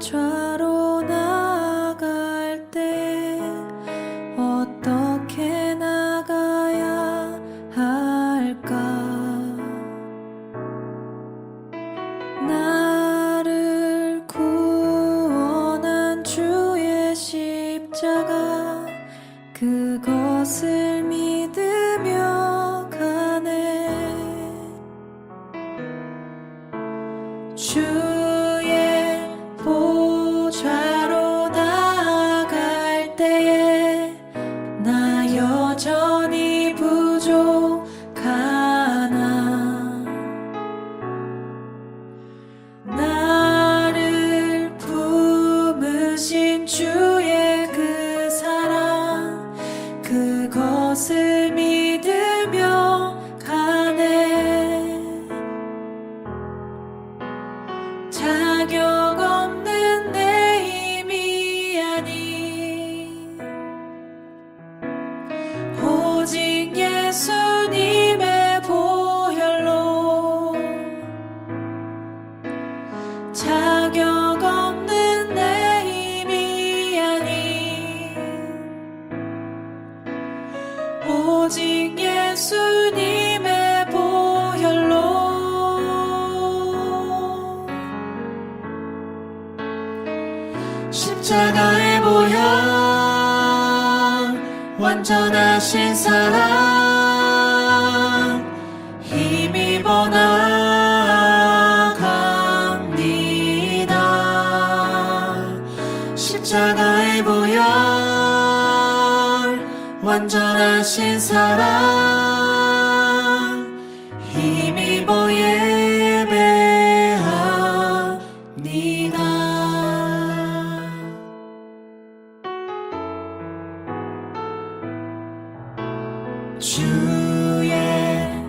보좌로 나갈 때 어떻게 나가야 할까? 나를 구원한 주의 십자가 그것을 믿으며 가네. 주의 보좌로 나갈 때에 나 여전히 부족하나. 나를 품으신 주의 그 사랑 그것을 믿으며 가네. 자격 없는 내 힘이 아닌 오직 예수님의 보혈로 자격 없는 내 힘이 아닌 오직 예수님의 보혈로 십자가의 보혈 완전하신 사랑 힘입어 나갑니다. 십자가의 보혈 완전하신 사랑 힘입어 예배합니다. 주의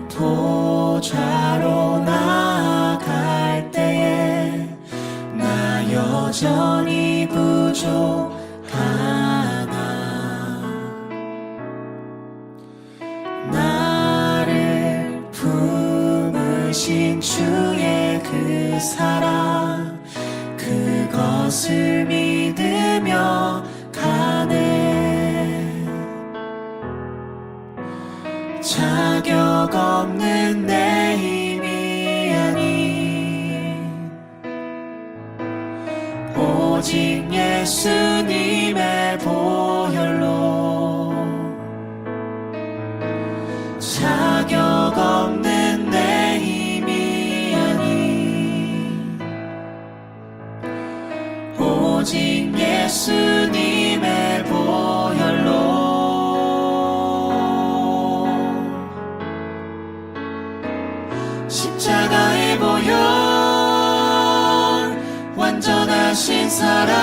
보좌로 나갈 때에 나 여전히 부족하나. 나를 품으신 주의 그 사랑 그것을 믿으며 가네. 자격 없는 내 힘이 아닌 오직 예수님의 보혈로 자격 없는 내 힘이 아닌 오직 예수님의 보혈로 십자가의 보혈 완전하신 사랑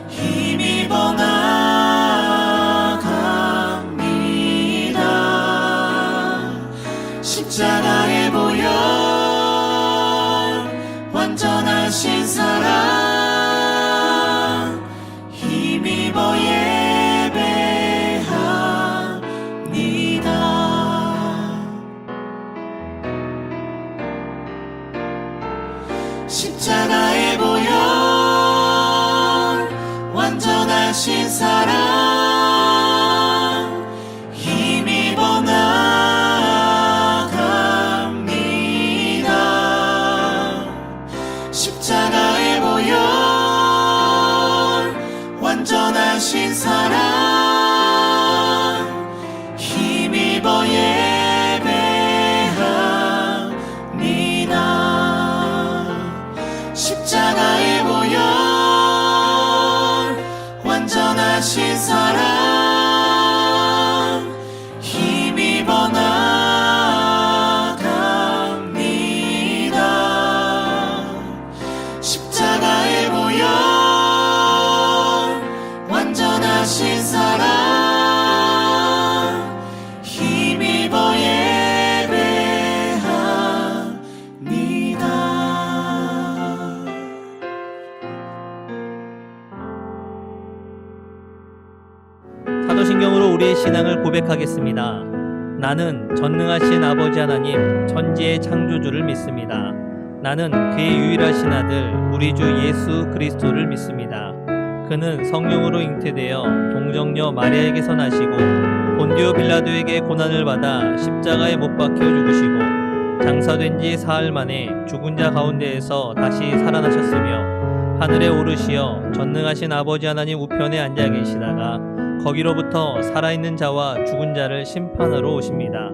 힘입어 나갑니다. 십자가의 보혈 완전하신 사랑 힘입어 예배합니다. 십자가의 보혈 완전하신 사랑 힘입어 나갑니다. 십자가의 보혈 완전하신 사랑 힘입어 예배합니다. 십자가의 보혈 완전하신 사랑 힘입어 나갑니다. 십자가의 보혈 완전하신 사랑 힘입어 예배합니다. 사도신경으로 우리의 신앙을 고백하겠습니다. 나는 전능하신 아버지 하나님 천지의 창조주를 믿습니다. 나는 그의 유일하신 아들 우리 주 예수 그리스도를 믿습니다. 그는 성령으로 잉태되어 동정녀 마리아에게서 나시고 본디오 빌라도에게 고난을 받아 십자가에 못 박혀 죽으시고 장사된 지 사흘 만에 죽은 자 가운데에서 다시 살아나셨으며 하늘에 오르시어 전능하신 아버지 하나님 우편에 앉아 계시다가 거기로부터 살아있는 자와 죽은 자를 심판하러 오십니다.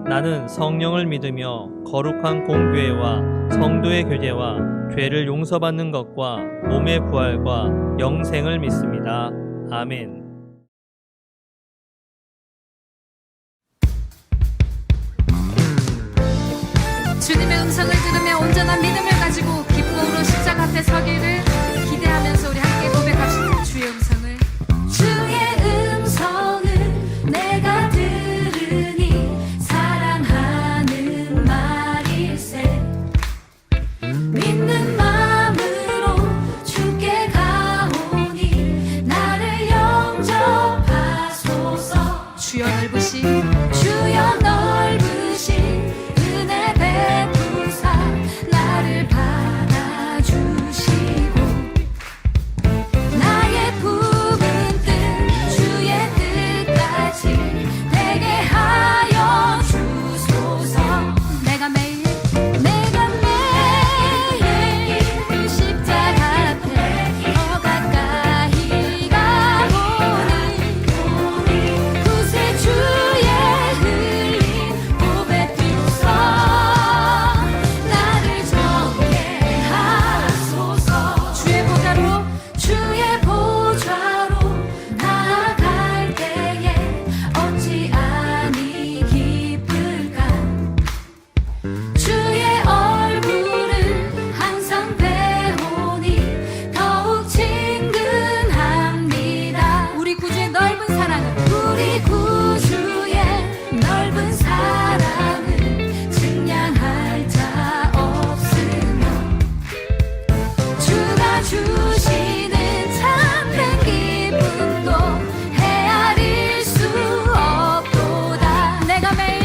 나는 성령을 믿으며 거룩한 공교회와 성도의 교제와 죄를 용서받는 것과 몸의 부활과 영생을 믿습니다. 아멘. 주님의 음성을 들으며 온전한 믿음을 가지고 기쁨으로 십자가 앞에 서기를 기대하면서 우리 함께 고백합시다. 주의 음성을, 주의 음성을 내가 들으니 사랑하는 말일세. 믿는 마음으로 주께 가오니 나를 영접하소서. 주여 넓으신 은혜 베푸사 나를 받아주시고 나의 품은 뜻 주의 뜻같이 되게 하여 주소서. 내가 매일 십자가 앞에 더 가까이 가오니 구세 주의 흘린 보배 피로써 나를 정케하소서. 주의 보좌로 나아갈 때에 어찌 아니 기쁠까. 주의 얼굴을 항상 배우니 더욱 친근합니다. 우리 구주의 넓은 사랑은 증량할 자 없으며 주가 주시는 참된 기쁨도 헤아릴 수 없도다. 내가 매일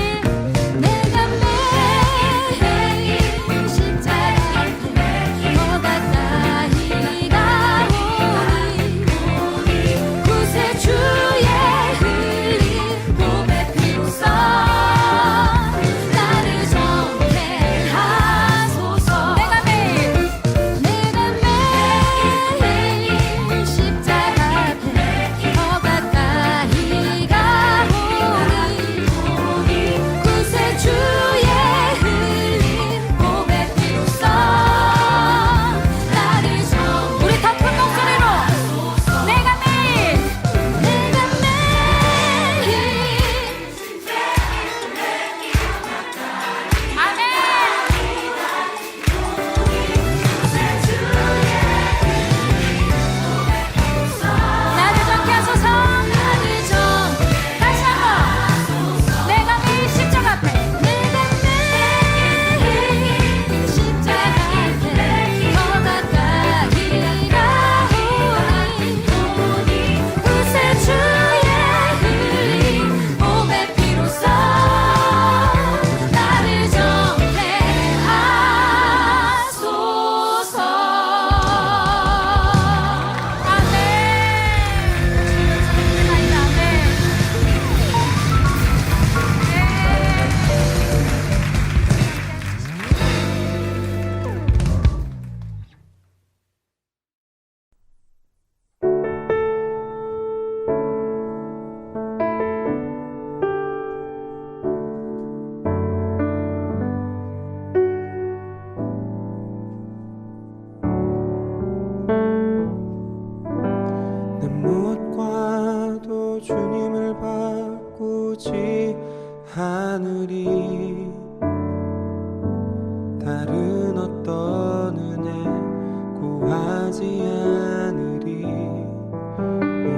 십자가 앞에 더 가까이 가오니 구세 주의 흘린 보배 피로써 나를 정케하소서. 내가 매일 십자가 앞에 더 가까이 가오니 구세 주의 흘린 보배 피로써 나를 우리 더 큰 목소리로 내가 매일 아멘. 나를 정케 하소서. 다시 한번 내가 매일 십자가 앞에 십자가 앞에 더 가까이 가오니 구세 주의 흘린 보배 피로써 나를 정케하소서. 아멘. 아멘. 내 무엇과도 주님을 바꾸지 않으리. 다른 어떤 은혜 구하지 않으리.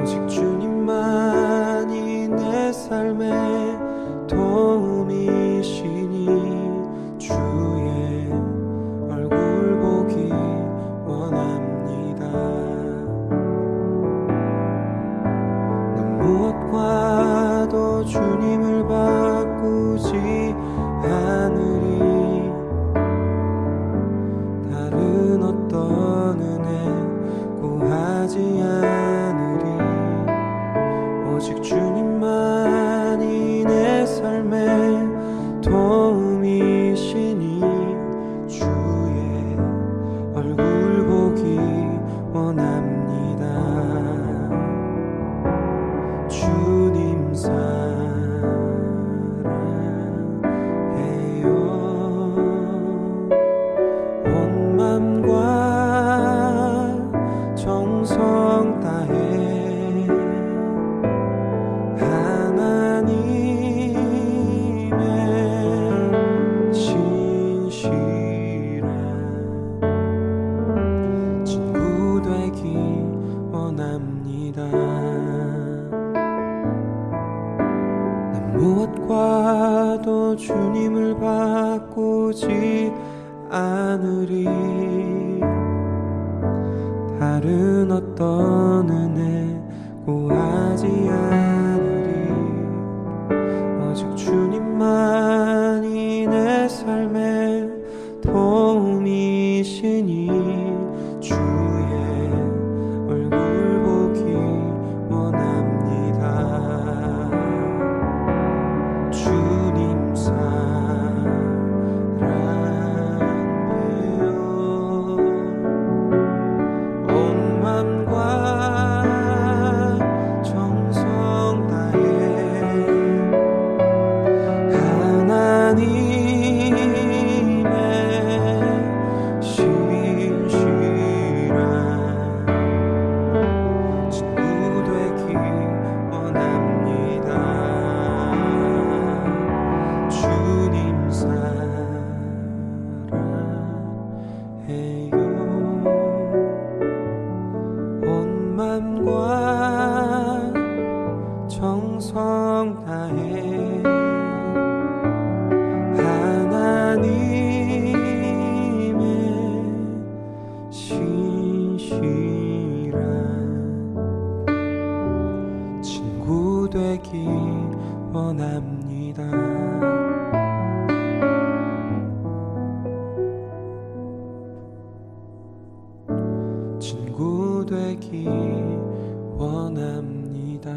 오직 주님만이 내 삶의 도움이시니 주의 얼굴 보기 원합니다. 무엇과도 주님을 바꾸지 않으리. 어떤 은혜 구하지 않으리. 오직 주님만이 내 삶의 도움이시니 주의 얼굴 보기 원합니다. 주님 사랑해요. 온 맘과 정성 다해 하나님의 신실한 친구 되기 원합니다. 난 무엇과도 주님을 바꾸지 않으리. 다른 어떤 은혜 구하지 않으리. 오직 주님만이 내 삶의 도움이시니 주의 얼굴 보기 원합니다. 주님 사랑해요. 온 맘과 정성 다해 하나님의 신실한 친구 되기 원합니다. 주님 사랑해요. 온 맘과 정성 다해 하나님의 신실한 친구 되기 원합니다. 친구 되기 원합니다.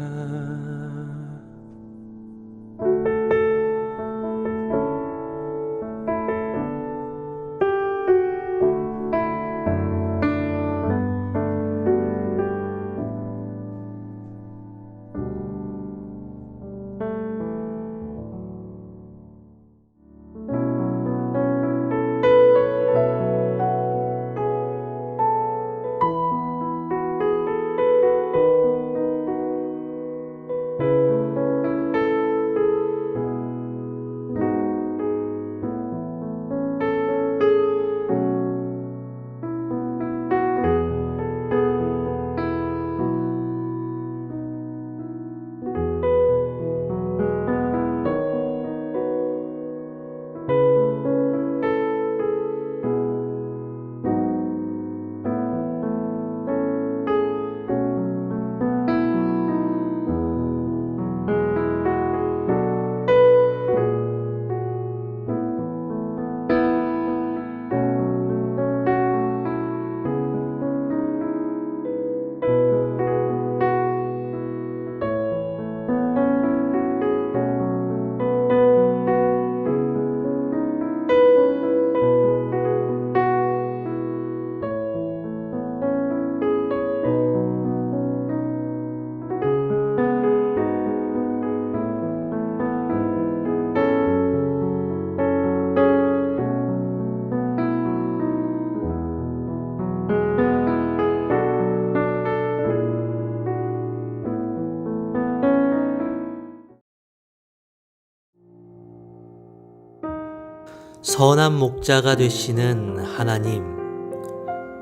선한 목자가 되시는 하나님,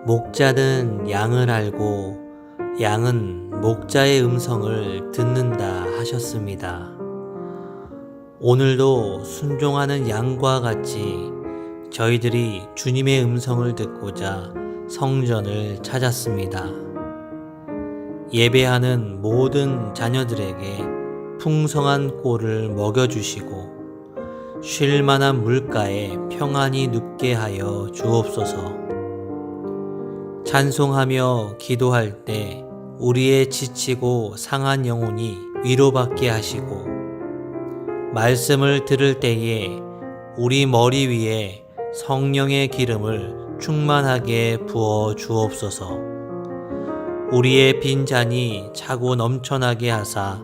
목자는 양을 알고 양은 목자의 음성을 듣는다 하셨습니다. 오늘도 순종하는 양과 같이 저희들이 주님의 음성을 듣고자 성전을 찾았습니다. 예배하는 모든 자녀들에게 풍성한 꼴을 먹여주시고 쉴만한 물가에 평안히 눕게 하여 주옵소서. 찬송하며 기도할 때 우리의 지치고 상한 영혼이 위로받게 하시고, 말씀을 들을 때에 우리 머리 위에 성령의 기름을 충만하게 부어 주옵소서. 우리의 빈 잔이 차고 넘쳐나게 하사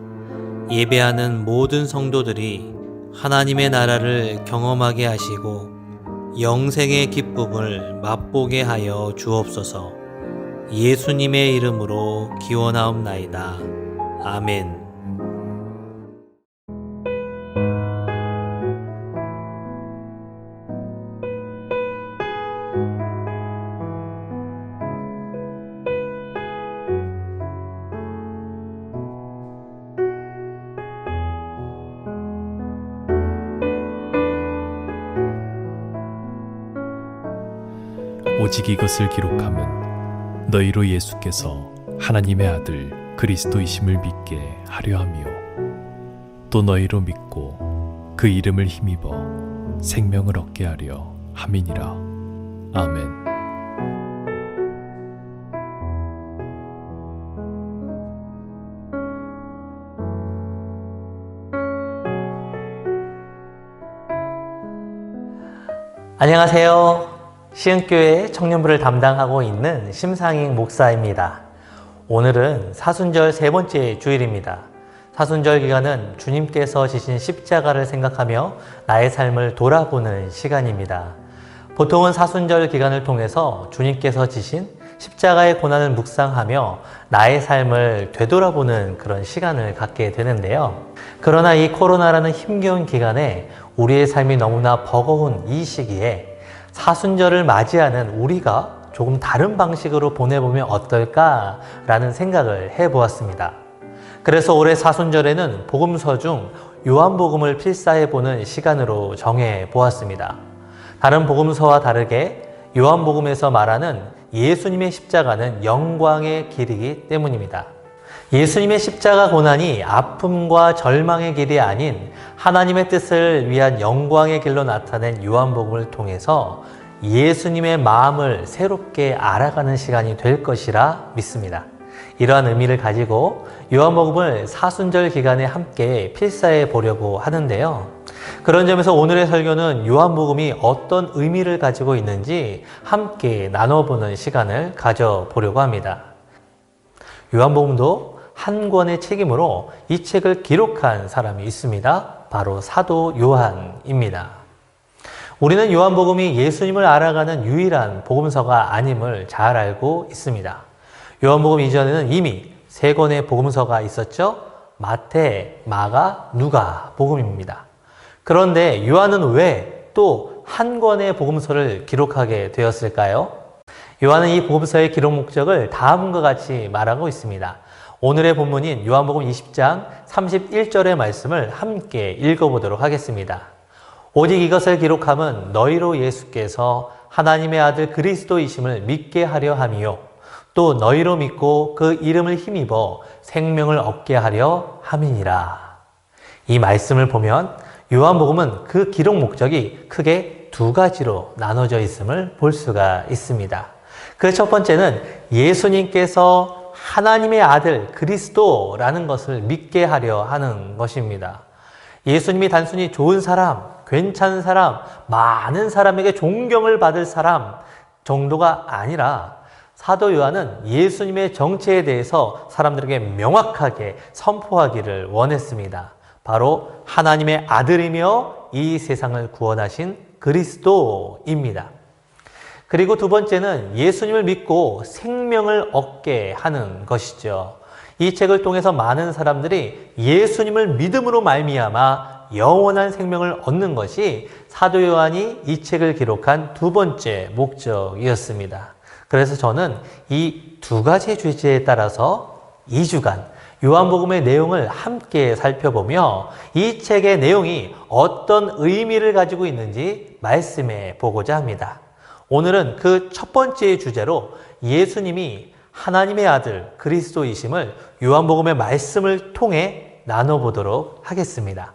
예배하는 모든 성도들이 하나님의 나라를 경험하게 하시고 영생의 기쁨을 맛보게 하여 주옵소서. 예수님의 이름으로 기원하옵나이다. 아멘. 오직 이것을 기록함은 너희로 예수께서 하나님의 아들 그리스도이심을 믿게 하려 함이요, 또 너희로 믿고 그 이름을 힘입어 생명을 얻게 하려 함이니라. 아멘. 안녕하세요. 시흥교회 청년부를 담당하고 있는 심상익 목사입니다. 오늘은 사순절 세 번째 주일입니다. 사순절 기간은 주님께서 지신 십자가를 생각하며 나의 삶을 돌아보는 시간입니다. 보통은 사순절 기간을 통해서 주님께서 지신 십자가의 고난을 묵상하며 나의 삶을 되돌아보는 그런 시간을 갖게 되는데요. 그러나 이 코로나라는 힘겨운 기간에 우리의 삶이 너무나 버거운 이 시기에 사순절을 맞이하는 우리가 조금 다른 방식으로 보내보면 어떨까라는 생각을 해보았습니다. 그래서 올해 사순절에는 복음서 중 요한복음을 필사해보는 시간으로 정해보았습니다. 다른 복음서와 다르게 요한복음에서 말하는 예수님의 십자가는 영광의 길이기 때문입니다. 예수님의 십자가 고난이 아픔과 절망의 길이 아닌 하나님의 뜻을 위한 영광의 길로 나타낸 요한복음을 통해서 예수님의 마음을 새롭게 알아가는 시간이 될 것이라 믿습니다. 이러한 의미를 가지고 요한복음을 사순절 기간에 함께 필사해 보려고 하는데요. 그런 점에서 오늘의 설교는 요한복음이 어떤 의미를 가지고 있는지 함께 나눠보는 시간을 가져보려고 합니다. 요한복음도 한 권의 책임으로 이 책을 기록한 사람이 있습니다. 바로 사도 요한입니다. 우리는 요한복음이 예수님을 알아가는 유일한 복음서가 아님을 잘 알고 있습니다. 요한복음 이전에는 이미 세 권의 복음서가 있었죠. 마태, 마가, 누가 복음입니다. 그런데 요한은 왜 또 한 권의 복음서를 기록하게 되었을까요? 요한은 이 복음서의 기록 목적을 다음과 같이 말하고 있습니다. 오늘의 본문인 요한복음 20장 31절의 말씀을 함께 읽어보도록 하겠습니다. 오직 이것을 기록함은 너희로 예수께서 하나님의 아들 그리스도이심을 믿게 하려 함이요, 또 너희로 믿고 그 이름을 힘입어 생명을 얻게 하려 함이니라. 이 말씀을 보면 요한복음은 그 기록 목적이 크게 두 가지로 나눠져 있음을 볼 수가 있습니다. 그 첫 번째는 예수님께서 하나님의 아들 그리스도라는 것을 믿게 하려 하는 것입니다. 예수님이 단순히 좋은 사람, 괜찮은 사람, 많은 사람에게 존경을 받을 사람 정도가 아니라 사도 요한은 예수님의 정체에 대해서 사람들에게 명확하게 선포하기를 원했습니다. 바로 하나님의 아들이며 이 세상을 구원하신 그리스도입니다. 그리고 두 번째는 예수님을 믿고 생명을 얻게 하는 것이죠. 이 책을 통해서 많은 사람들이 예수님을 믿음으로 말미암아 영원한 생명을 얻는 것이 사도 요한이 이 책을 기록한 두 번째 목적이었습니다. 그래서 저는 이 두 가지 주제에 따라서 2주간 요한복음의 내용을 함께 살펴보며 이 책의 내용이 어떤 의미를 가지고 있는지 말씀해 보고자 합니다. 오늘은 그 첫 번째 주제로 예수님이 하나님의 아들 그리스도이심을 요한복음의 말씀을 통해 나눠보도록 하겠습니다.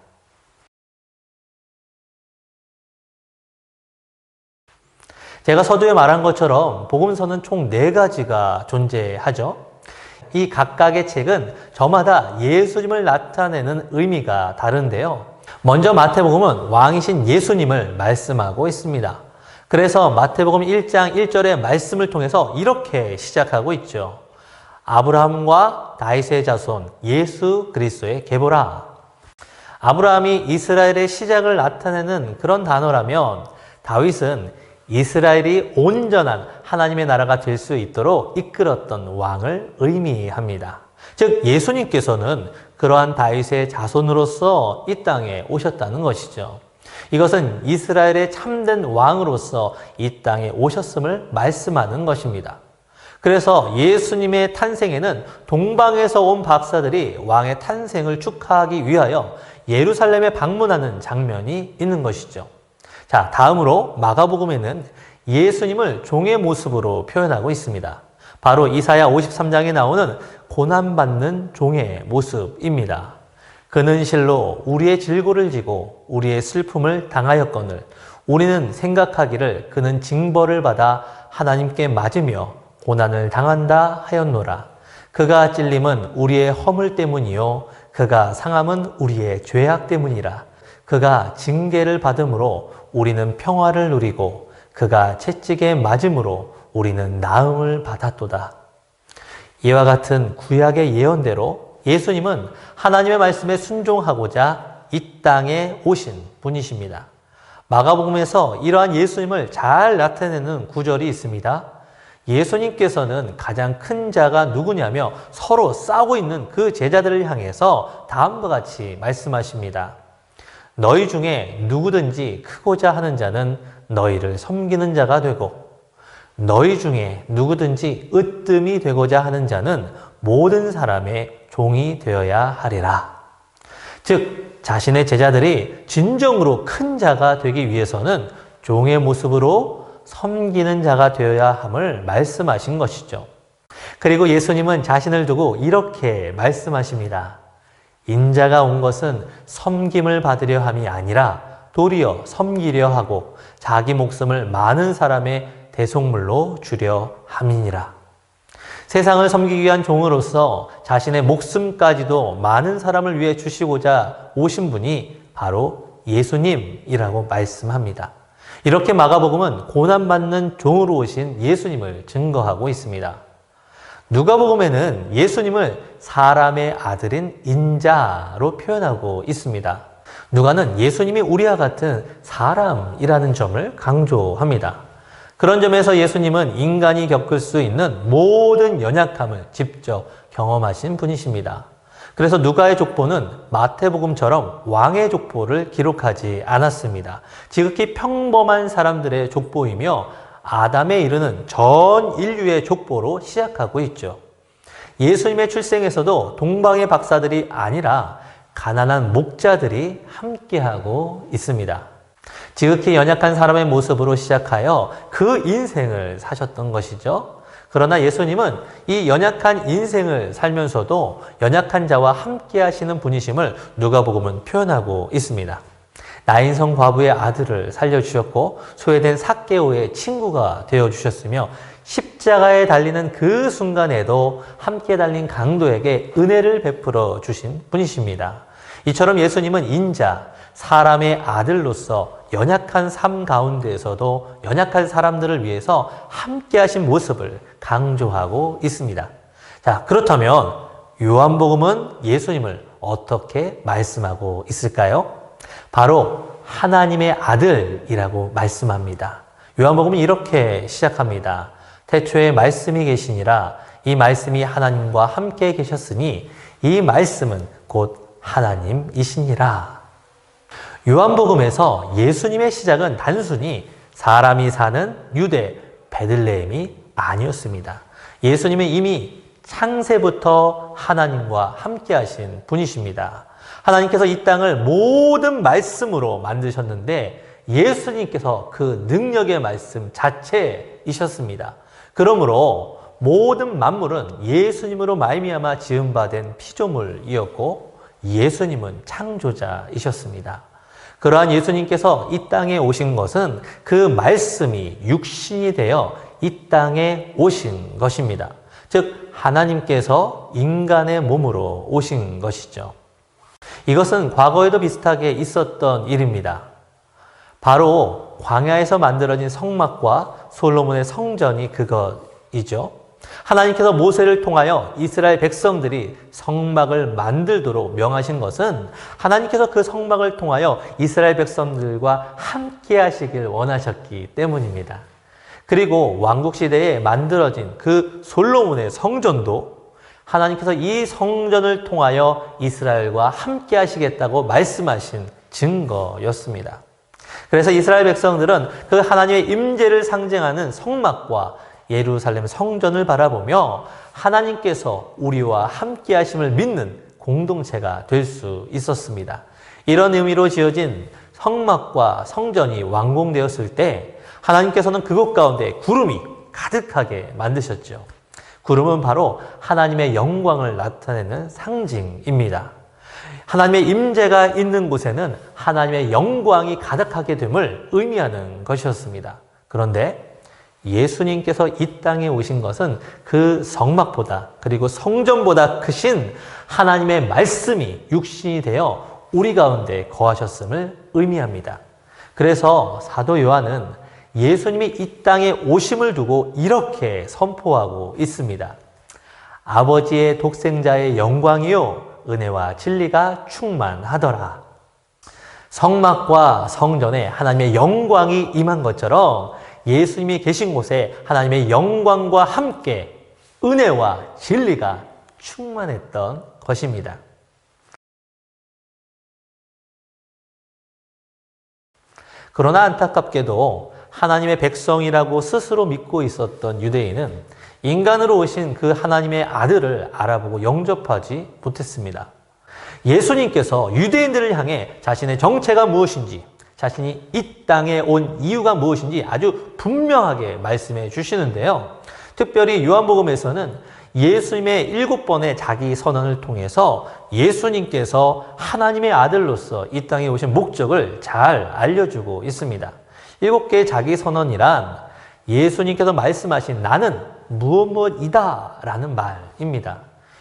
제가 서두에 말한 것처럼 복음서는 총 4가지가 존재하죠. 이 각각의 책은 저마다 예수님을 나타내는 의미가 다른데요. 먼저 마태복음은 왕이신 예수님을 말씀하고 있습니다. 그래서 마태복음 1장 1절의 말씀을 통해서 이렇게 시작하고 있죠. 아브라함과 다윗의 자손 예수 그리스도의 계보라. 아브라함이 이스라엘의 시작을 나타내는 그런 단어라면 다윗은 이스라엘이 온전한 하나님의 나라가 될 수 있도록 이끌었던 왕을 의미합니다. 즉 예수님께서는 그러한 다윗의 자손으로서 이 땅에 오셨다는 것이죠. 이것은 이스라엘의 참된 왕으로서 이 땅에 오셨음을 말씀하는 것입니다. 그래서 예수님의 탄생에는 동방에서 온 박사들이 왕의 탄생을 축하하기 위하여 예루살렘에 방문하는 장면이 있는 것이죠. 자, 다음으로 마가복음에는 예수님을 종의 모습으로 표현하고 있습니다. 바로 이사야 53장에 나오는 고난받는 종의 모습입니다. 그는 실로 우리의 질고를 지고 우리의 슬픔을 당하였거늘 우리는 생각하기를 그는 징벌을 받아 하나님께 맞으며 고난을 당한다 하였노라. 그가 찔림은 우리의 허물 때문이요 그가 상함은 우리의 죄악 때문이라. 그가 징계를 받음으로 우리는 평화를 누리고 그가 채찍에 맞음으로 우리는 나음을 받았도다. 이와 같은 구약의 예언대로 예수님은 하나님의 말씀에 순종하고자 이 땅에 오신 분이십니다. 마가복음에서 이러한 예수님을 잘 나타내는 구절이 있습니다. 예수님께서는 가장 큰 자가 누구냐며 서로 싸우고 있는 그 제자들을 향해서 다음과 같이 말씀하십니다. 너희 중에 누구든지 크고자 하는 자는 너희를 섬기는 자가 되고 너희 중에 누구든지 으뜸이 되고자 하는 자는 모든 사람의 종이 되어야 하리라. 즉 자신의 제자들이 진정으로 큰 자가 되기 위해서는 종의 모습으로 섬기는 자가 되어야 함을 말씀하신 것이죠. 그리고 예수님은 자신을 두고 이렇게 말씀하십니다. 인자가 온 것은 섬김을 받으려 함이 아니라 도리어 섬기려 하고 자기 목숨을 많은 사람의 대속물로 주려 함이니라. 세상을 섬기기 위한 종으로서 자신의 목숨까지도 많은 사람을 위해 주시고자 오신 분이 바로 예수님이라고 말씀합니다. 이렇게 마가복음은 고난받는 종으로 오신 예수님을 증거하고 있습니다. 누가복음에는 예수님을 사람의 아들인 인자로 표현하고 있습니다. 누가는 예수님이 우리와 같은 사람이라는 점을 강조합니다. 그런 점에서 예수님은 인간이 겪을 수 있는 모든 연약함을 직접 경험하신 분이십니다. 그래서 누가의 족보는 마태복음처럼 왕의 족보를 기록하지 않았습니다. 지극히 평범한 사람들의 족보이며 아담에 이르는 전 인류의 족보로 시작하고 있죠. 예수님의 출생에서도 동방의 박사들이 아니라 가난한 목자들이 함께하고 있습니다. 지극히 연약한 사람의 모습으로 시작하여 그 인생을 사셨던 것이죠. 그러나 예수님은 이 연약한 인생을 살면서도 연약한 자와 함께 하시는 분이심을 누가복음은 표현하고 있습니다. 나인성 과부의 아들을 살려주셨고 소외된 삭개오의 친구가 되어주셨으며 십자가에 달리는 그 순간에도 함께 달린 강도에게 은혜를 베풀어 주신 분이십니다. 이처럼 예수님은 인자, 사람의 아들로서 연약한 삶 가운데에서도 연약한 사람들을 위해서 함께 하신 모습을 강조하고 있습니다. 자, 그렇다면 요한복음은 예수님을 어떻게 말씀하고 있을까요? 바로 하나님의 아들이라고 말씀합니다. 요한복음은 이렇게 시작합니다. 태초에 말씀이 계시니라. 이 말씀이 하나님과 함께 계셨으니 이 말씀은 곧 하나님이시니라. 요한복음에서 예수님의 시작은 단순히 사람이 사는 유대 베들레헴이 아니었습니다. 예수님은 이미 창세부터 하나님과 함께 하신 분이십니다. 하나님께서 이 땅을 모든 말씀으로 만드셨는데 예수님께서 그 능력의 말씀 자체이셨습니다. 그러므로 모든 만물은 예수님으로 말미암아 지음받은 피조물이었고 예수님은 창조자이셨습니다. 그러한 예수님께서 이 땅에 오신 것은 그 말씀이 육신이 되어 이 땅에 오신 것입니다. 즉 하나님께서 인간의 몸으로 오신 것이죠. 이것은 과거에도 비슷하게 있었던 일입니다. 바로 광야에서 만들어진 성막과 솔로몬의 성전이 그것이죠. 하나님께서 모세를 통하여 이스라엘 백성들이 성막을 만들도록 명하신 것은 하나님께서 그 성막을 통하여 이스라엘 백성들과 함께 하시길 원하셨기 때문입니다. 그리고 왕국시대에 만들어진 그 솔로몬의 성전도 하나님께서 이 성전을 통하여 이스라엘과 함께 하시겠다고 말씀하신 증거였습니다. 그래서 이스라엘 백성들은 그 하나님의 임재를 상징하는 성막과 예루살렘 성전을 바라보며 하나님께서 우리와 함께 하심을 믿는 공동체가 될 수 있었습니다. 이런 의미로 지어진 성막과 성전이 완공되었을 때 하나님께서는 그곳 가운데 구름이 가득하게 만드셨죠. 구름은 바로 하나님의 영광을 나타내는 상징입니다. 하나님의 임재가 있는 곳에는 하나님의 영광이 가득하게 됨을 의미하는 것이었습니다. 그런데 예수님께서 이 땅에 오신 것은 그 성막보다 그리고 성전보다 크신 하나님의 말씀이 육신이 되어 우리 가운데 거하셨음을 의미합니다. 그래서 사도 요한은 예수님이 이 땅에 오심을 두고 이렇게 선포하고 있습니다. 아버지의 독생자의 영광이요 은혜와 진리가 충만하더라. 성막과 성전에 하나님의 영광이 임한 것처럼 예수님이 계신 곳에 하나님의 영광과 함께 은혜와 진리가 충만했던 것입니다. 그러나 안타깝게도 하나님의 백성이라고 스스로 믿고 있었던 유대인은 인간으로 오신 그 하나님의 아들을 알아보고 영접하지 못했습니다. 예수님께서 유대인들을 향해 자신의 정체가 무엇인지, 자신이 이 땅에 온 이유가 무엇인지 아주 분명하게 말씀해 주시는데요. 특별히 요한복음에서는 예수님의 7번의 자기 선언을 통해서 예수님께서 하나님의 아들로서 이 땅에 오신 목적을 잘 알려주고 있습니다. 7개의 자기 선언이란 예수님께서 말씀하신 나는 무엇이다 라는 말입니다.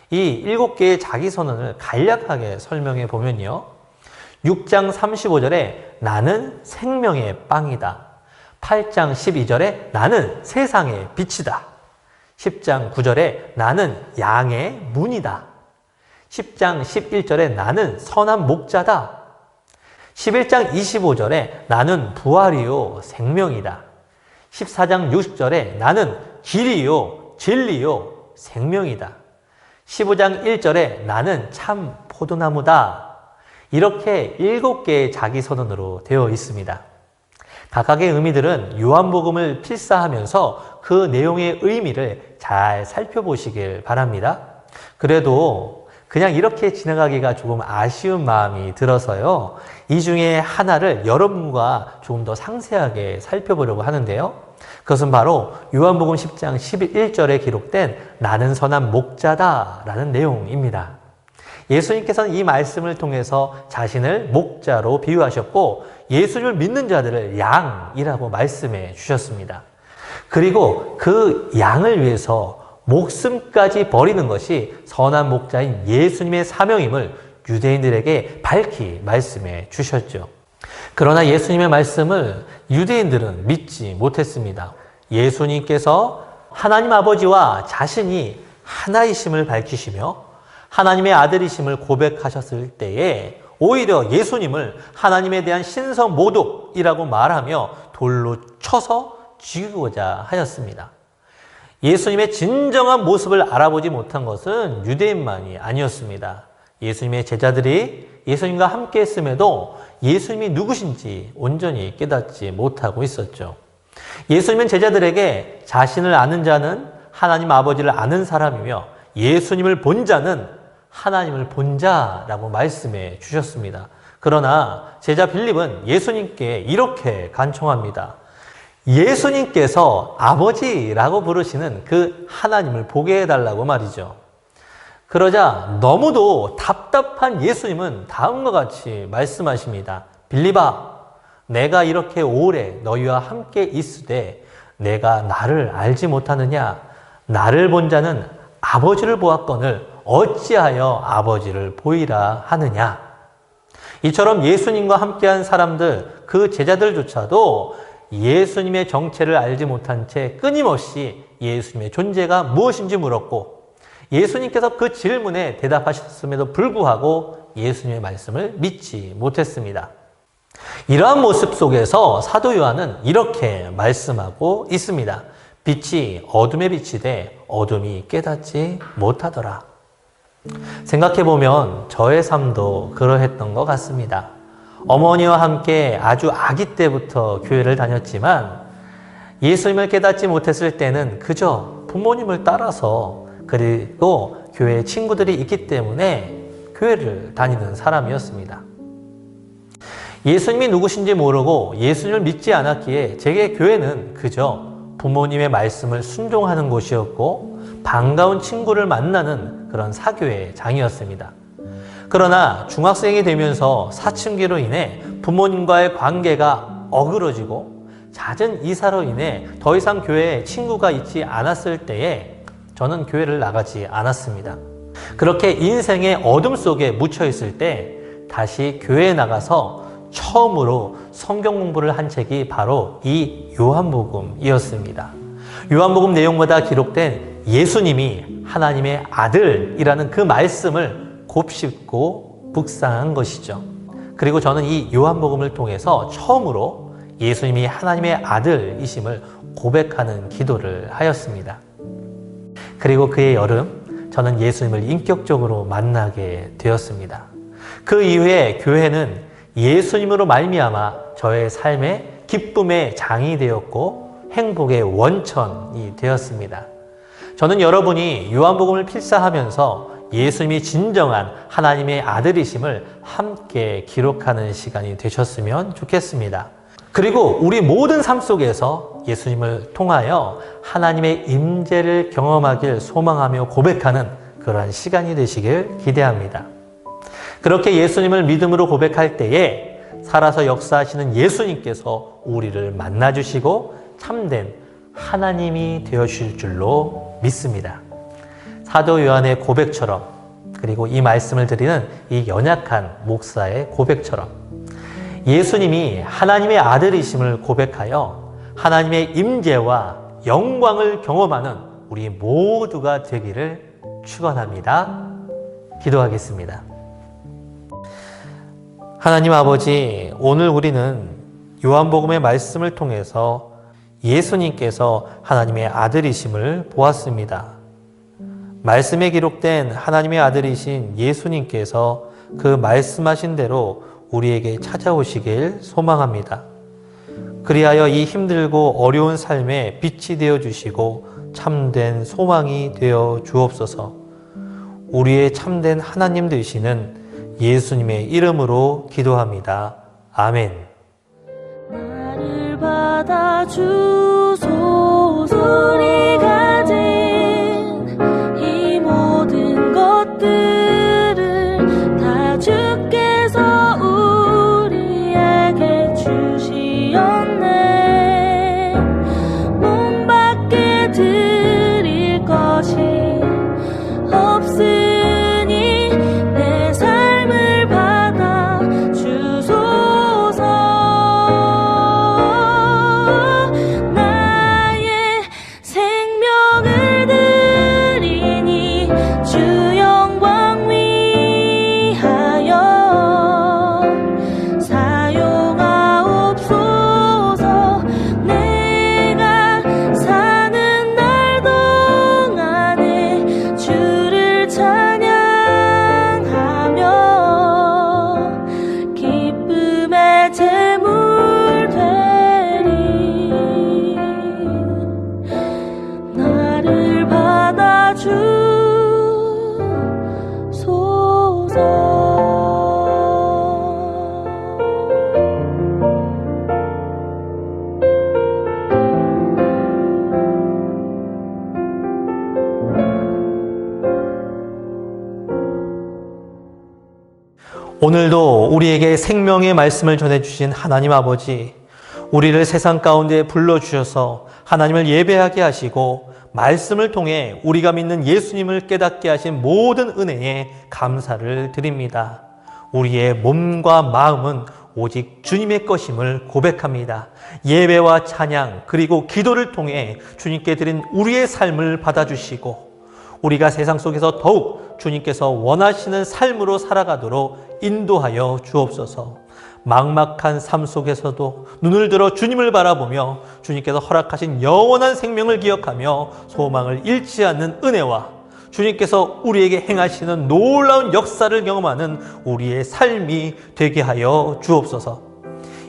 이 7개의 자기 선언을 간략하게 설명해 보면요. 6장 35절에 나는 생명의 빵이다. 8장 12절에 나는 세상의 빛이다. 10장 9절에 나는 양의 문이다. 10장 11절에 나는 선한 목자다. 11장 25절에 나는 부활이요 생명이다. 14장 60절에 나는 길이요 진리요 생명이다. 15장 1절에 나는 참 포도나무다. 이렇게 7개의 자기 선언으로 되어 있습니다. 각각의 의미들은 요한복음을 필사하면서 그 내용의 의미를 잘 살펴보시길 바랍니다. 그래도 그냥 이렇게 지나가기가 조금 아쉬운 마음이 들어서요. 이 중에 하나를 여러분과 조금 더 상세하게 살펴보려고 하는데요. 그것은 바로 요한복음 10장 11절에 기록된 나는 선한 목자다 라는 내용입니다. 예수님께서는 이 말씀을 통해서 자신을 목자로 비유하셨고 예수님을 믿는 자들을 양이라고 말씀해 주셨습니다. 그리고 그 양을 위해서 목숨까지 버리는 것이 선한 목자인 예수님의 사명임을 유대인들에게 밝히 말씀해 주셨죠. 그러나 예수님의 말씀을 유대인들은 믿지 못했습니다. 예수님께서 하나님 아버지와 자신이 하나이심을 밝히시며 하나님의 아들이심을 고백하셨을 때에 오히려 예수님을 하나님에 대한 신성 모독이라고 말하며 돌로 쳐서 죽이고자 하였습니다. 예수님의 진정한 모습을 알아보지 못한 것은 유대인만이 아니었습니다. 예수님의 제자들이 예수님과 함께 했음에도 예수님이 누구신지 온전히 깨닫지 못하고 있었죠. 예수님은 제자들에게 자신을 아는 자는 하나님 아버지를 아는 사람이며 예수님을 본 자는 하나님을 본 자라고 말씀해 주셨습니다. 그러나 제자 빌립은 예수님께 이렇게 간청합니다. 예수님께서 아버지라고 부르시는 그 하나님을 보게 해달라고 말이죠. 그러자 너무도 답답한 예수님은 다음과 같이 말씀하십니다. 빌립아, 내가 이렇게 오래 너희와 함께 있으되 내가 나를 알지 못하느냐? 나를 본 자는 아버지를 보았거늘 어찌하여 아버지를 보이라 하느냐? 이처럼 예수님과 함께한 사람들, 그 제자들조차도 예수님의 정체를 알지 못한 채 끊임없이 예수님의 존재가 무엇인지 물었고, 예수님께서 그 질문에 대답하셨음에도 불구하고 예수님의 말씀을 믿지 못했습니다. 이러한 모습 속에서 사도 요한은 이렇게 말씀하고 있습니다. 빛이 어둠에 비치되 어둠이 깨닫지 못하더라. 생각해보면 저의 삶도 그러했던 것 같습니다. 어머니와 함께 아주 아기 때부터 교회를 다녔지만 예수님을 깨닫지 못했을 때는 그저 부모님을 따라서, 그리고 교회에 친구들이 있기 때문에 교회를 다니는 사람이었습니다. 예수님이 누구신지 모르고 예수님을 믿지 않았기에 제게 교회는 그저 부모님의 말씀을 순종하는 곳이었고 반가운 친구를 만나는 그런 사교의 장이었습니다. 그러나 중학생이 되면서 사춘기로 인해 부모님과의 관계가 어그러지고 잦은 이사로 인해 더 이상 교회에 친구가 있지 않았을 때에 저는 교회를 나가지 않았습니다. 그렇게 인생의 어둠 속에 묻혀 있을 때 다시 교회에 나가서 처음으로 성경 공부를 한 책이 바로 이 요한복음이었습니다. 요한복음 내용마다 기록된 예수님이 하나님의 아들이라는 그 말씀을 곱씹고 묵상한 것이죠. 그리고 저는 이 요한복음을 통해서 처음으로 예수님이 하나님의 아들이심을 고백하는 기도를 하였습니다. 그리고 그해 여름 저는 예수님을 인격적으로 만나게 되었습니다. 그 이후에 교회는 예수님으로 말미암아 저의 삶의 기쁨의 장이 되었고 행복의 원천이 되었습니다. 저는 여러분이 요한복음을 필사하면서 예수님이 진정한 하나님의 아들이심을 함께 기록하는 시간이 되셨으면 좋겠습니다. 그리고 우리 모든 삶 속에서 예수님을 통하여 하나님의 임재를 경험하길 소망하며 고백하는 그러한 시간이 되시길 기대합니다. 그렇게 예수님을 믿음으로 고백할 때에 살아서 역사하시는 예수님께서 우리를 만나주시고 참된 하나님이 되어주실 줄로 믿습니다. 사도 요한의 고백처럼, 그리고 이 말씀을 드리는 이 연약한 목사의 고백처럼 예수님이 하나님의 아들이심을 고백하여 하나님의 임재와 영광을 경험하는 우리 모두가 되기를 축원합니다. 기도하겠습니다. 하나님 아버지, 오늘 우리는 요한복음의 말씀을 통해서 예수님께서 하나님의 아들이심을 보았습니다. 말씀에 기록된 하나님의 아들이신 예수님께서 그 말씀하신 대로 우리에게 찾아오시길 소망합니다. 그리하여 이 힘들고 어려운 삶에 빛이 되어 주시고 참된 소망이 되어 주옵소서. 우리의 참된 하나님 되시는 예수님의 이름으로 기도합니다. 아멘. 나를 받아주소서. 우리 가진 이 모든 것들을 다 주께서 우리에게 주시었네. 몸 밖에 드릴 것이 없으니 사는 날 동안에 오늘도 우리에게 생명의 말씀을 전해주신 하나님 아버지, 우리를 세상 가운데 불러주셔서 하나님을 예배하게 하시고 말씀을 통해 우리가 믿는 예수님을 깨닫게 하신 모든 은혜에 감사를 드립니다. 우리의 몸과 마음은 오직 주님의 것임을 고백합니다. 예배와 찬양 그리고 기도를 통해 주님께 드린 우리의 삶을 받아주시고 우리가 세상 속에서 더욱 주님께서 원하시는 삶으로 살아가도록 인도하여 주옵소서. 막막한 삶 속에서도 눈을 들어 주님을 바라보며 주님께서 허락하신 영원한 생명을 기억하며 소망을 잃지 않는 은혜와 주님께서 우리에게 행하시는 놀라운 역사를 경험하는 우리의 삶이 되게 하여 주옵소서.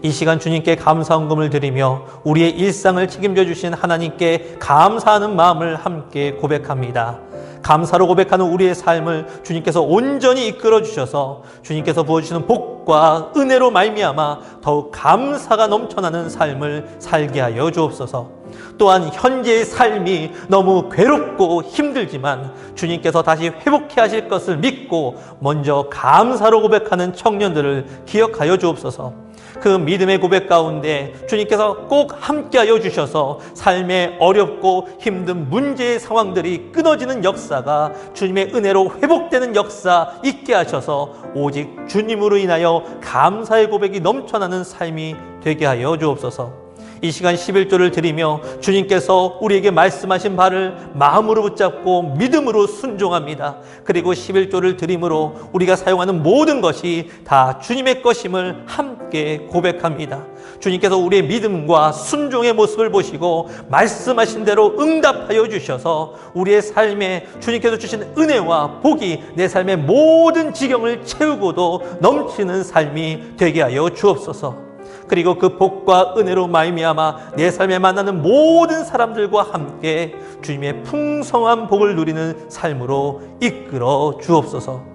이 시간 주님께 감사헌금을 드리며 우리의 일상을 책임져 주신 하나님께 감사하는 마음을 함께 고백합니다. 감사로 고백하는 우리의 삶을 주님께서 온전히 이끌어 주셔서 주님께서 부어주시는 복과 은혜로 말미암아 더욱 감사가 넘쳐나는 삶을 살게 하여 주옵소서. 또한 현재의 삶이 너무 괴롭고 힘들지만 주님께서 다시 회복해 하실 것을 믿고 먼저 감사로 고백하는 청년들을 기억하여 주옵소서. 그 믿음의 고백 가운데 주님께서 꼭 함께하여 주셔서 삶의 어렵고 힘든 문제의 상황들이 끊어지는 역사가 주님의 은혜로 회복되는 역사 있게 하셔서 오직 주님으로 인하여 감사의 고백이 넘쳐나는 삶이 되게 하여 주옵소서. 이 시간 11조를 드리며 주님께서 우리에게 말씀하신 바를 마음으로 붙잡고 믿음으로 순종합니다. 그리고 11조를 드림으로 우리가 사용하는 모든 것이 다 주님의 것임을 함께 고백합니다. 주님께서 우리의 믿음과 순종의 모습을 보시고 말씀하신 대로 응답하여 주셔서 우리의 삶에 주님께서 주신 은혜와 복이 내 삶의 모든 지경을 채우고도 넘치는 삶이 되게 하여 주옵소서. 그리고 그 복과 은혜로 말미암아 내 삶에 만나는 모든 사람들과 함께 주님의 풍성한 복을 누리는 삶으로 이끌어 주옵소서.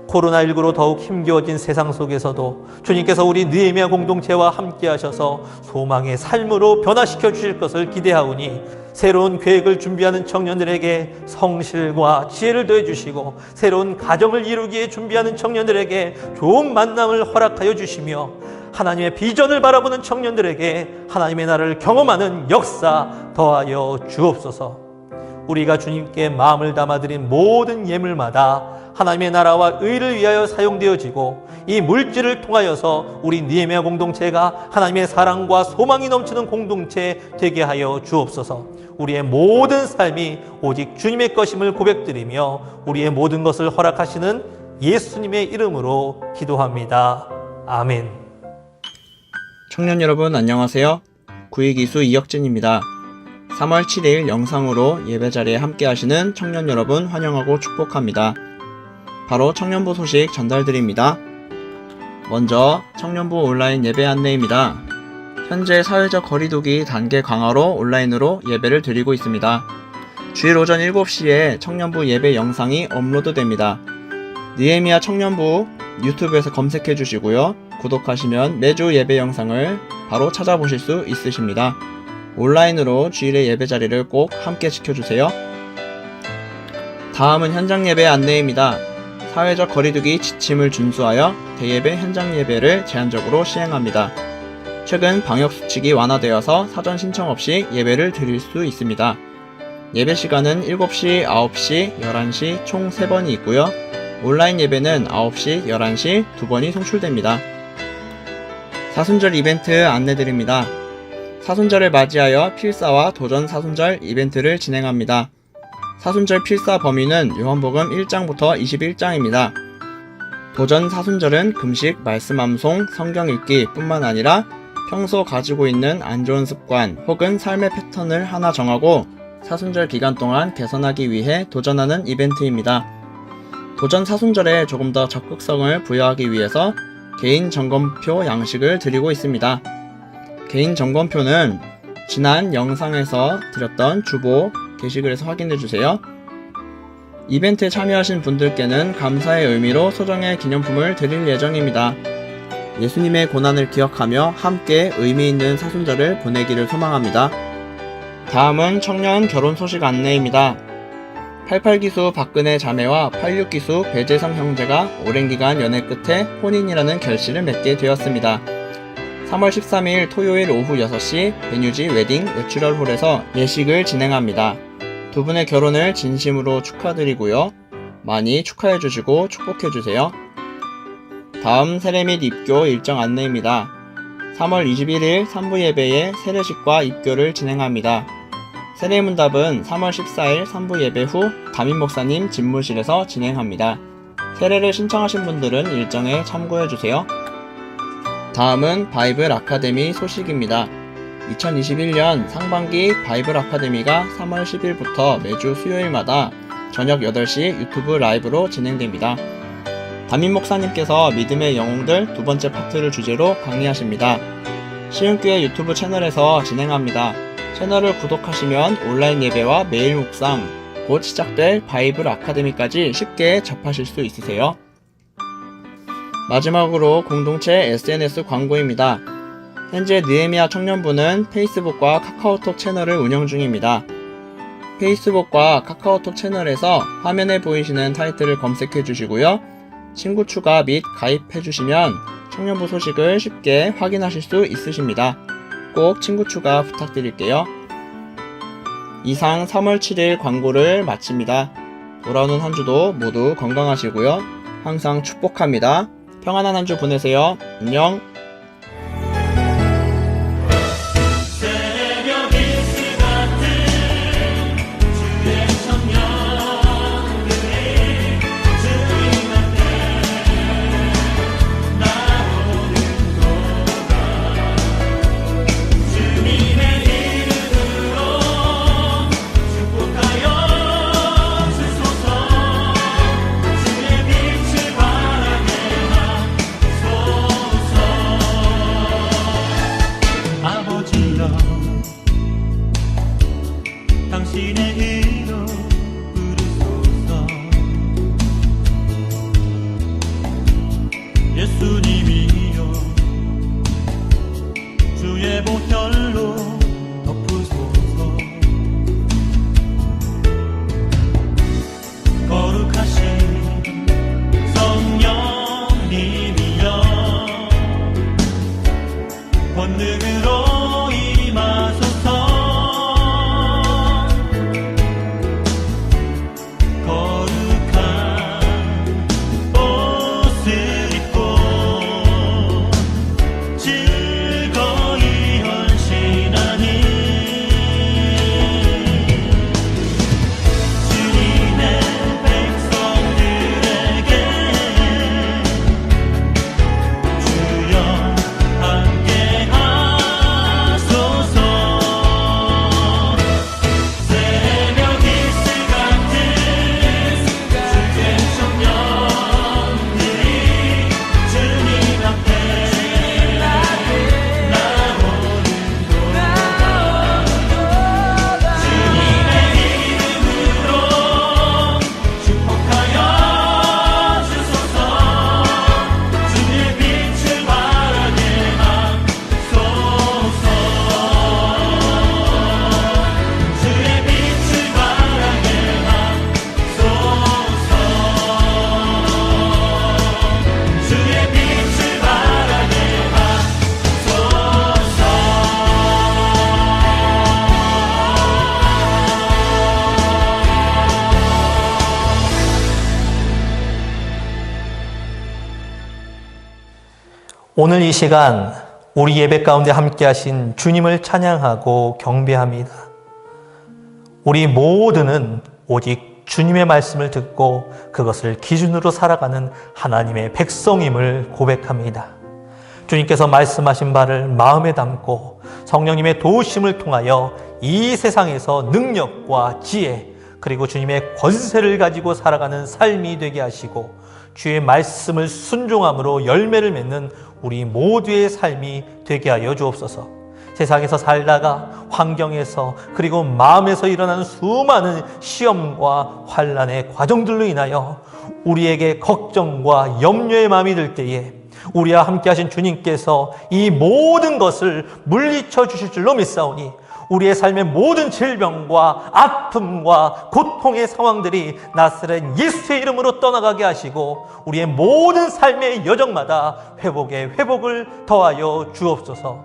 코로나19로 더욱 힘겨워진 세상 속에서도 주님께서 우리 느헤미야 공동체와 함께 하셔서 소망의 삶으로 변화시켜 주실 것을 기대하오니 새로운 계획을 준비하는 청년들에게 성실과 지혜를 더해 주시고 새로운 가정을 이루기에 준비하는 청년들에게 좋은 만남을 허락하여 주시며 하나님의 비전을 바라보는 청년들에게 하나님의 나라를 경험하는 역사 더하여 주옵소서. 우리가 주님께 마음을 담아드린 모든 예물마다 하나님의 나라와 의를 위하여 사용되어지고 이 물질을 통하여서 우리 느헤미야 공동체가 하나님의 사랑과 소망이 넘치는 공동체 되게 하여 주옵소서. 우리의 모든 삶이 오직 주님의 것임을 고백드리며 우리의 모든 것을 허락하시는 예수님의 이름으로 기도합니다. 아멘. 청년 여러분 안녕하세요. 구익이수 이혁진입니다. 3월 7일 영상으로 예배자리에 함께 하시는 청년 여러분 환영하고 축복합니다. 바로 청년부 소식 전달드립니다. 먼저 청년부 온라인 예배 안내입니다. 현재 사회적 거리두기 단계 강화로 온라인으로 예배를 드리고 있습니다. 주일 오전 7시에 청년부 예배 영상이 업로드됩니다. 느헤미야 청년부 유튜브에서 검색해 주시고요. 구독하시면 매주 예배 영상을 바로 찾아보실 수 있으십니다. 온라인으로 주일의 예배 자리를 꼭 함께 지켜주세요. 다음은 현장 예배 안내입니다. 사회적 거리두기 지침을 준수하여 대예배 현장 예배를 제한적으로 시행합니다. 최근 방역 수칙이 완화되어서 사전 신청 없이 예배를 드릴 수 있습니다. 예배 시간은 7시, 9시, 11시 총 3번이 있고요. 온라인 예배는 9시, 11시 2번이 송출됩니다. 사순절 이벤트 안내드립니다. 사순절을 맞이하여 필사와 도전 사순절 이벤트를 진행합니다. 사순절 필사 범위는 요한복음 1장부터 21장입니다. 도전 사순절은 금식, 말씀 암송, 성경 읽기 뿐만 아니라 평소 가지고 있는 안 좋은 습관 혹은 삶의 패턴을 하나 정하고 사순절 기간 동안 개선하기 위해 도전하는 이벤트입니다. 도전 사순절에 조금 더 적극성을 부여하기 위해서 개인 점검표 양식을 드리고 있습니다. 개인 점검표는 지난 영상에서 드렸던 주보 게시글에서 확인해주세요. 이벤트에 참여하신 분들께는 감사의 의미로 소정의 기념품을 드릴 예정입니다. 예수님의 고난을 기억하며 함께 의미 있는 사순절을 보내기를 소망합니다. 다음은 청년 결혼 소식 안내입니다. 88기수 박근혜 자매와 86기수 배재성 형제가 오랜 기간 연애 끝에 혼인이라는 결실을 맺게 되었습니다. 3월 13일 토요일 오후 6시 베뉴지 웨딩 내추럴홀에서 예식을 진행합니다. 두 분의 결혼을 진심으로 축하드리고요. 많이 축하해주시고 축복해주세요. 다음 세례 및 입교 일정 안내입니다. 3월 21일 3부 예배에 세례식과 입교를 진행합니다. 세례문답은 3월 14일 3부 예배 후 담임 목사님 집무실에서 진행합니다. 세례를 신청하신 분들은 일정에 참고해주세요. 다음은 바이블 아카데미 소식입니다. 2021년 상반기 바이블 아카데미가 3월 10일부터 매주 수요일마다 저녁 8시 유튜브 라이브로 진행됩니다. 담임 목사님께서 믿음의 영웅들 두 번째 파트를 주제로 강의하십니다. 시흥교회 유튜브 채널에서 진행합니다. 채널을 구독하시면 온라인 예배와 매일 묵상, 곧 시작될 바이블 아카데미까지 쉽게 접하실 수 있으세요. 마지막으로 공동체 SNS 광고입니다. 현재 느헤미야 청년부는 페이스북과 카카오톡 채널을 운영 중입니다. 페이스북과 카카오톡 채널에서 화면에 보이시는 타이틀을 검색해 주시고요. 친구 추가 및 가입해 주시면 청년부 소식을 쉽게 확인하실 수 있으십니다. 꼭 친구 추가 부탁드릴게요. 이상 3월 7일 광고를 마칩니다. 돌아오는 한 주도 모두 건강하시고요. 항상 축복합니다. 평안한 한 주 보내세요. 안녕. 당신의 이름 부르소서. 예수님이여 주의 보혈로 덮으소서. 거룩하신 성령님이여 권능으로 임하소서. 오늘 이 시간 우리 예배 가운데 함께 하신 주님을 찬양하고 경배합니다. 우리 모두는 오직 주님의 말씀을 듣고 그것을 기준으로 살아가는 하나님의 백성임을 고백합니다. 주님께서 말씀하신 바를 마음에 담고 성령님의 도우심을 통하여 이 세상에서 능력과 지혜 그리고 주님의 권세를 가지고 살아가는 삶이 되게 하시고 주의 말씀을 순종함으로 열매를 맺는 우리 모두의 삶이 되게 하여 주옵소서. 세상에서 살다가 환경에서 그리고 마음에서 일어나는 수많은 시험과 환난의 과정들로 인하여 우리에게 걱정과 염려의 마음이 들 때에 우리와 함께 하신 주님께서 이 모든 것을 물리쳐 주실 줄로 믿사오니 우리의 삶의 모든 질병과 아픔과 고통의 상황들이 나사렛 예수의 이름으로 떠나가게 하시고 우리의 모든 삶의 여정마다 회복에 회복을 더하여 주옵소서.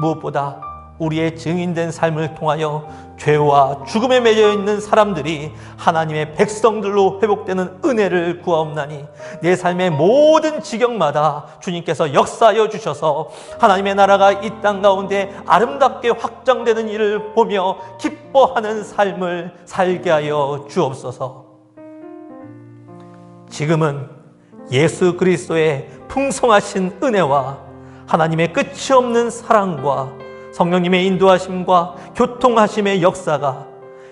무엇보다 우리의 증인된 삶을 통하여 죄와 죽음에 매여 있는 사람들이 하나님의 백성들로 회복되는 은혜를 구하옵나니 내 삶의 모든 지경마다 주님께서 역사하여 주셔서 하나님의 나라가 이 땅 가운데 아름답게 확장되는 일을 보며 기뻐하는 삶을 살게 하여 주옵소서. 지금은 예수 그리스도의 풍성하신 은혜와 하나님의 끝이 없는 사랑과 성령님의 인도하심과 교통하심의 역사가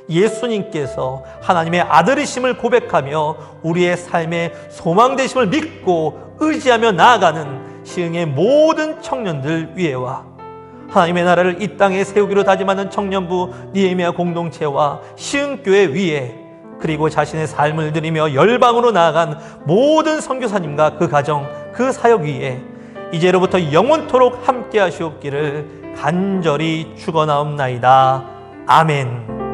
예수님께서 하나님의 아들이심을 고백하며 우리의 삶의 소망되심을 믿고 의지하며 나아가는 시흥의 모든 청년들 위에와 하나님의 나라를 이 땅에 세우기로 다짐하는 청년부 니에미아 공동체와 시흥교회 위에 그리고 자신의 삶을 드리며 열방으로 나아간 모든 선교사님과 그 가정, 그 사역 위에 이제로부터 영원토록 함께 하시옵기를 간절히 축원하옵나이다. 아멘.